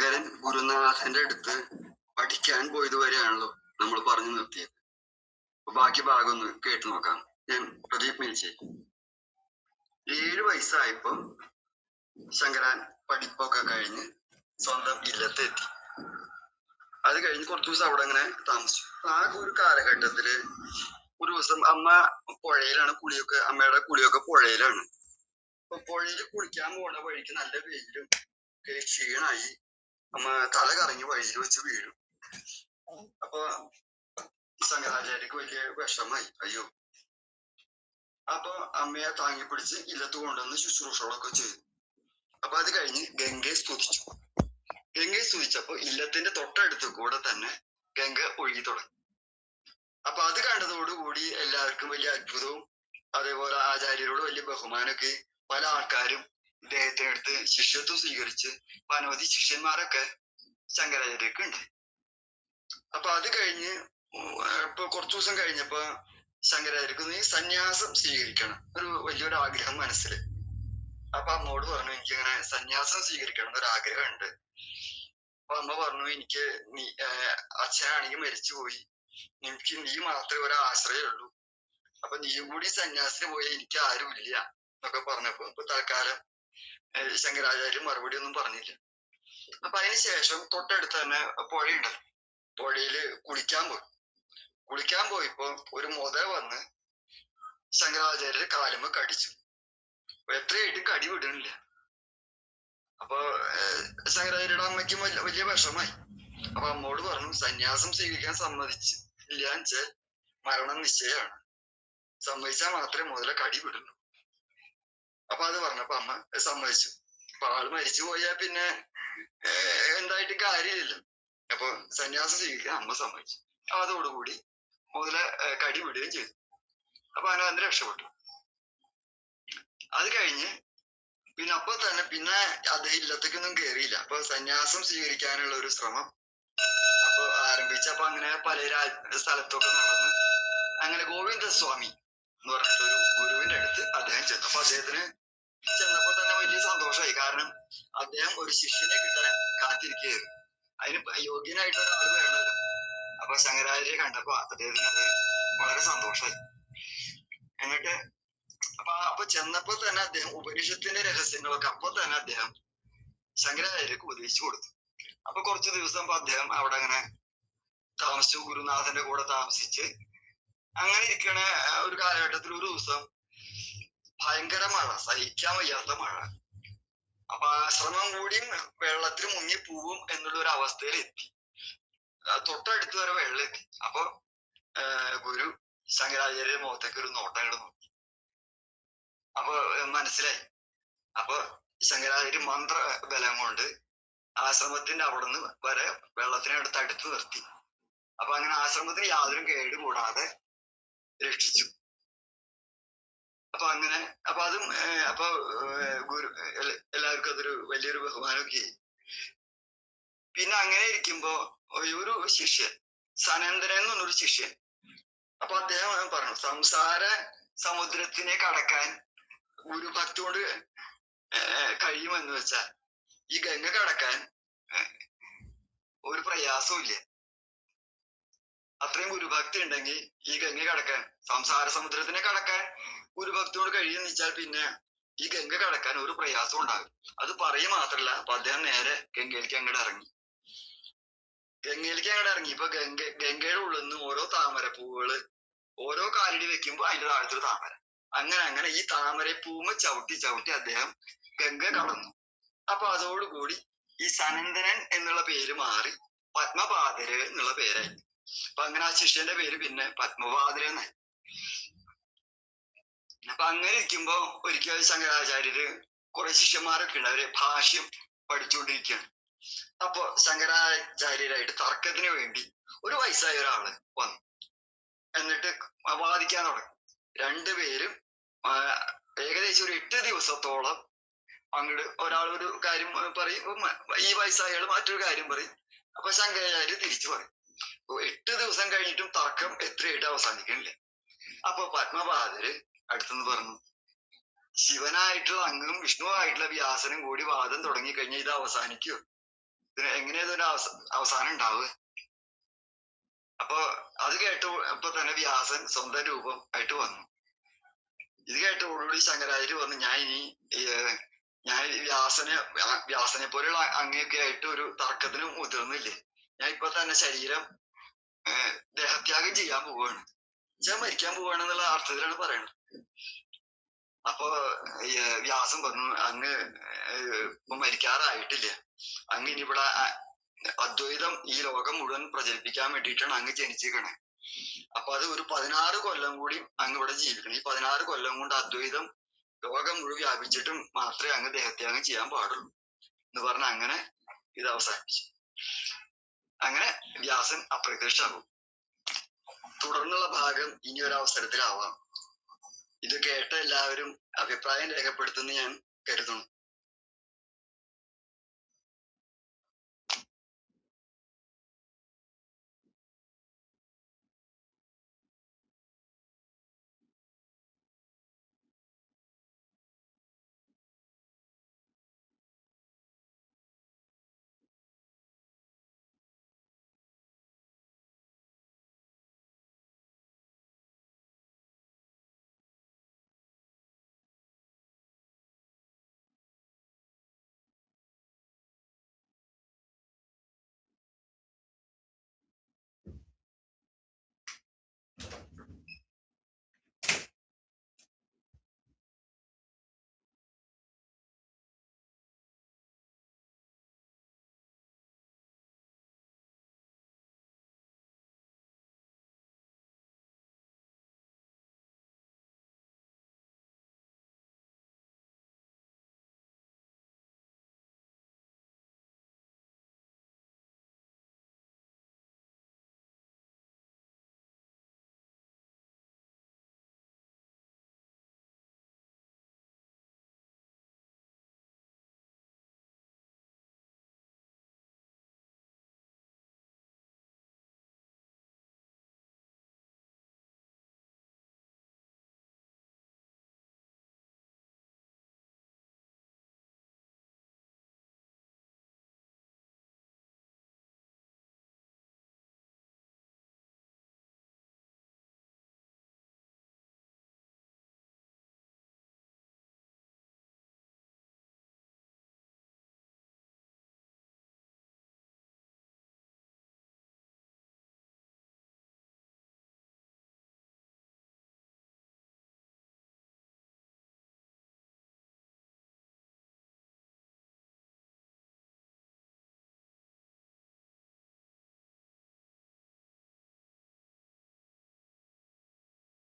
ശങ്കരൻ ഗുരുനാഥന്റെ അടുത്ത് പഠിക്കാൻ പോയത് വരെയാണല്ലോ നമ്മൾ പറഞ്ഞു നിർത്തിയത്. ബാക്കി ഭാഗം ഒന്ന് കേട്ടു നോക്കാം. ഞാൻ പ്രദീപ് മിൽച്ചേ. 7 വയസ്സായപ്പോ ശങ്കരാൻ പഠിപ്പൊക്കെ കഴിഞ്ഞ് സ്വന്തം ഇല്ലത്തെത്തി. അത് കഴിഞ്ഞ് കുറച്ചു ദിവസം അവിടെ അങ്ങനെ താമസിച്ചു. ആ ഒരു കാലഘട്ടത്തില് ഒരു ദിവസം അമ്മ പുഴയിലാണ് കുളിയൊക്കെ, അമ്മയുടെ കുളിയൊക്കെ പുഴയിലാണ്. അപ്പൊ പുഴയിൽ കുളിക്കാൻ പോണ വഴിക്ക് നല്ല വെയിലും ക്ഷീണായി അമ്മ തല കറങ്ങി വഴിയിൽ വെച്ച് വീഴും. അപ്പൊ ശങ്കരാചാര്യക്ക് വലിയ വിഷമായി. അയ്യോ. അപ്പൊ അമ്മയെ താങ്ങി പിടിച്ച് ഇല്ലത്ത് കൊണ്ടുവന്ന് ശുശ്രൂഷകളൊക്കെ ചെയ്തു. അപ്പൊ അത് കഴിഞ്ഞ് ഗംഗയെ സ്തുതിച്ചു. ഗംഗയെ സ്തുതിച്ചപ്പോ ഇല്ലത്തിന്റെ തൊട്ടടുത്ത് കൂടെ തന്നെ ഗംഗ ഒഴുകി തുടങ്ങി. അപ്പൊ അത് കണ്ടതോടുകൂടി എല്ലാവർക്കും വലിയ അത്ഭുതവും അതേപോലെ ആചാര്യരോട് വലിയ ബഹുമാനമൊക്കെ പല ആൾക്കാരും ഇദ്ദേഹത്തിനടുത്ത് ശിഷ്യത്വം സ്വീകരിച്ച് അനവധി ശിഷ്യന്മാരൊക്കെ ശങ്കരാചാര്യർക്ക് ഉണ്ട്. അപ്പൊ അത് കഴിഞ്ഞ് ഇപ്പൊ കുറച്ചു ദിവസം കഴിഞ്ഞപ്പോ ശങ്കരാചാര്യർക്ക് നീ സന്യാസം സ്വീകരിക്കണം ഒരു വലിയൊരു ആഗ്രഹം മനസ്സിൽ. അപ്പൊ അമ്മോട് പറഞ്ഞു എനിക്കിങ്ങനെ സന്യാസം സ്വീകരിക്കണം എന്നൊരു ആഗ്രഹമുണ്ട്. അപ്പൊ അമ്മ പറഞ്ഞു എനിക്ക് നീ അച്ഛനാണെങ്കിൽ മരിച്ചുപോയി, എനിക്ക് നീ മാത്രമേ ഒരു ആശ്രയമുള്ളൂ, അപ്പൊ നീയും കൂടി സന്യാസത്തിന് പോയാൽ എനിക്ക് ആരും ഇല്ല എന്നൊക്കെ പറഞ്ഞപ്പോ ഇപ്പൊ തൽക്കാലം ശങ്കരാചാര്യ മറുപടി ഒന്നും പറഞ്ഞില്ല. അപ്പൊ അതിനുശേഷം തൊട്ടടുത്ത് തന്നെ പുഴയുണ്ടല്ലോ, പുഴയില് കുളിക്കാൻ പോയപ്പോ ഒരു മുതല വന്ന് ശങ്കരാചാര്യര് കാലുമ്മ കടിച്ചു. എത്രയായിട്ടും കടി വിടണില്ല. അപ്പൊ ശങ്കരാചാര്യയുടെ അമ്മയ്ക്കും വലിയ വിഷമായി. അപ്പൊ അമ്മോട് പറഞ്ഞു സന്യാസം സ്വീകരിക്കാൻ സമ്മതിച്ചില്ല വെച്ചാൽ മരണം നിശ്ചയമാണ്, സമ്മതിച്ചാൽ മാത്രമേ മുതല കടി വിടുള്ളൂ. അപ്പൊ അത് പറഞ്ഞപ്പോ അമ്മ സമ്മതിച്ചു. അപ്പൊ ആള് മരിച്ചു പോയാൽ പിന്നെ എന്തായിട്ടും കാര്യമില്ലല്ലോ. അപ്പൊ സന്യാസം സ്വീകരിക്കാൻ അമ്മ സമ്മതിച്ചു. അതോടുകൂടി മുതല കടി വിടുകയും ചെയ്തു. അപ്പൊ അനന്തരം രക്ഷപ്പെട്ടു. അത് കഴിഞ്ഞ് പിന്നെ അപ്പൊ തന്നെ പിന്നെ അദ്ദേഹം ഇല്ലത്തേക്കൊന്നും കയറിയില്ല. അപ്പൊ സന്യാസം സ്വീകരിക്കാനുള്ള ഒരു ശ്രമം അപ്പൊ ആരംഭിച്ചപ്പോ അങ്ങനെ പല സ്ഥലത്തൊക്കെ നടന്ന് അങ്ങനെ ഗോവിന്ദസ്വാമി എന്ന് പറഞ്ഞിട്ടൊരു ഗുരുവിന്റെ അടുത്ത് അദ്ദേഹം ചെന്നു. അപ്പൊ അദ്ദേഹത്തിന് ചെന്നപ്പോ തന്നെ വലിയ സന്തോഷമായി. കാരണം അദ്ദേഹം ഒരു ശിഷ്യനെ കിട്ടാൻ കാത്തിരിക്കുകയായിരുന്നു. അതിന് യോഗ്യനായിട്ട് ഒരാൾ വേണമല്ലോ. അപ്പൊ ശങ്കരാചാര്യെ കണ്ടപ്പോ അദ്ദേഹത്തിന് അത് വളരെ സന്തോഷമായി. എന്നിട്ട് അപ്പൊ ചെന്നപ്പോ തന്നെ അദ്ദേഹം ഉപനിഷത്തിന്റെ രഹസ്യങ്ങളൊക്കെ അപ്പൊ തന്നെ അദ്ദേഹം ശങ്കരാചാര്യക്ക് ഉപദേശിച്ചു കൊടുത്തു. അപ്പൊ കുറച്ചു ദിവസം അദ്ദേഹം അവിടെ അങ്ങനെ താമസിച്ചു, ഗുരുനാഥന്റെ കൂടെ താമസിച്ച് അങ്ങനെ ഇരിക്കണ ഒരു കാലഘട്ടത്തിൽ ഒരു ദിവസം ഭയങ്കര മഴ, സഹിക്കാൻ വയ്യാത്ത മഴ. അപ്പൊ ആശ്രമം കൂടിയും വെള്ളത്തിൽ മുങ്ങി പോവും എന്നുള്ള ഒരു അവസ്ഥയിൽ എത്തി. തൊട്ടടുത്ത് വരെ വെള്ളം എത്തി. അപ്പൊ ഗുരു ശങ്കരാചാര്യ മുഖത്തേക്ക് ഒരു നോട്ടം ഇടുന്നു. അപ്പൊ മനസ്സിലായി. അപ്പൊ ശങ്കരാചാര്യ മന്ത്ര ബലം കൊണ്ട് ആശ്രമത്തിന്റെ അവിടുന്ന് വരെ വെള്ളത്തിനെ അടുത്ത് നിർത്തി. അപ്പൊ അങ്ങനെ ആശ്രമത്തിന് യാതൊരു കേട് കൂടാതെ രക്ഷിച്ചു. അപ്പൊ അങ്ങനെ അപ്പൊ ഗുരു എല്ലാവർക്കും അതൊരു വലിയൊരു ബഹുമാനമൊക്കെ. പിന്നെ അങ്ങനെ ഇരിക്കുമ്പോ ഒരു ശിഷ്യൻ സനന്ദനൻ എന്ന് പറഞ്ഞൊരു ശിഷ്യൻ, അപ്പൊ അദ്ദേഹം പറഞ്ഞു സംസാര സമുദ്രത്തിനെ കടക്കാൻ ഗുരുഭക്തി കൊണ്ട് കഴിയുമെന്ന് വെച്ചാൽ ഈ ഗംഗ കടക്കാൻ ഒരു പ്രയാസവും ഇല്ല. അത്രയും ഗുരുഭക്തി ഉണ്ടെങ്കിൽ ഈ ഗംഗ കടക്കാൻ, സംസാര സമുദ്രത്തിനെ കടക്കാൻ ഗുരുഭക്തി കൊണ്ട് കഴിയുമെന്ന് വെച്ചാൽ പിന്നെ ഈ ഗംഗ കടക്കാൻ ഒരു പ്രയാസവും ഉണ്ടാകും. അത് പറയുക മാത്രല്ല, അപ്പൊ അദ്ദേഹം നേരെ ഗംഗയിലേക്ക് അങ്ങോട്ട് ഇറങ്ങി. ഇപ്പൊ ഗംഗയുടെ ഉള്ളിൽ നിന്ന് ഓരോ താമരപ്പൂവുകള് ഓരോ കാലടി വെക്കുമ്പോ അതിന്റെ താഴത്തൊരു താമര, അങ്ങനെ ഈ താമരപ്പൂവ് ചവിട്ടി അദ്ദേഹം ഗംഗ കടന്നു. അപ്പൊ അതോടുകൂടി ഈ സനന്ദനൻ എന്നുള്ള പേര് മാറി പത്മപാദര് എന്നുള്ള പേരായി. അപ്പൊ അങ്ങനെ ആ ശിഷ്യന്റെ പേര് പിന്നെ പത്മപാദര് എന്നായി. അപ്പൊ അങ്ങനെ ഇരിക്കുമ്പോ ഒരിക്കൽ ശങ്കരാചാര്യര് കുറെ ശിഷ്യന്മാരൊക്കെ ഉണ്ട്, അവര് ഭാഷ്യം പഠിച്ചുകൊണ്ടിരിക്കുകയാണ്. അപ്പൊ ശങ്കരാചാര്യരായിട്ട് തർക്കത്തിന് വേണ്ടി ഒരു വയസ്സായ ഒരാള് വന്നു. എന്നിട്ട് വാദിക്കാൻ തുടങ്ങി. രണ്ടുപേരും ഏകദേശം ഒരു 8 ദിവസത്തോളം അങ്ങോട്ട് ഒരാൾ ഒരു കാര്യം പറയും, ഈ വയസ്സായ ആള് മറ്റൊരു കാര്യം പറയും. അപ്പൊ ശങ്കരാചാര്യ തിരിച്ചു പറയും. 8 ദിവസം കഴിഞ്ഞിട്ടും തർക്കം എത്രയായിട്ട് അവസാനിക്കണില്ല. അപ്പൊ പത്മപാദര് അടുത്തുനിന്ന് പറഞ്ഞു, ശിവനായിട്ടുള്ള അങ്ങും വിഷ്ണുവായിട്ടുള്ള വ്യാസനും കൂടി വാദം തുടങ്ങി കഴിഞ്ഞാൽ ഇത് അവസാനിക്കുമോ? ഇതിന് എങ്ങനെയൊരു അവസാനം ഉണ്ടാവുക? അപ്പൊ അത് കേട്ടപ്പോ തന്നെ വ്യാസൻ സ്വന്തം രൂപം ആയിട്ട് വന്നു. ഇത് കേട്ടതോടുകൂടി ശങ്കരാചാര്യ പറഞ്ഞു, ഞാൻ വ്യാസനെ പോലെയുള്ള അങ്ങനെയൊക്കെ ആയിട്ട് ഒരു തർക്കത്തിന് മുതിർന്നില്ലേ, ഞാൻ ഇപ്പൊ തന്നെ ശരീരം ദേഹത്യാഗം ചെയ്യാൻ പോവുകയാണ്, ഞാൻ മരിക്കാൻ പോവുകയാണ് എന്നുള്ള അർത്ഥത്തിലാണ് പറയുന്നത്. അപ്പൊ വ്യാസം പറഞ്ഞു, അങ്ങ് ഇപ്പൊ മരിക്കാറായിട്ടില്ല, അങ്ങ് ഇനി ഇവിടെ അദ്വൈതം ഈ ലോകം മുഴുവൻ പ്രചരിപ്പിക്കാൻ വേണ്ടിയിട്ടാണ് അങ്ങ് ജനിച്ചിരിക്കണേ. അപ്പൊ അത് ഒരു 16 കൊല്ലം കൂടി അങ്ങ് ഇവിടെ ജീവിക്കണം. ഈ 16 കൊല്ലം കൊണ്ട് അദ്വൈതം ലോകം മുഴുവൻ വ്യാപിച്ചിട്ടും മാത്രമേ അങ്ങ് ദേഹത്യാഗം ചെയ്യാൻ പാടുള്ളൂ എന്ന് പറഞ്ഞ അങ്ങനെ ഇത് അവസാനിപ്പിച്ചു. അങ്ങനെ വ്യാസൻ അപ്രത്യക്ഷമാകും. തുടർന്നുള്ള ഭാഗം ഇനി ഒരു അവസരത്തിലാവാം. ഇത് കേട്ട എല്ലാവരും അഭിപ്രായം രേഖപ്പെടുത്തുന്ന ഞാൻ കരുതുന്നു.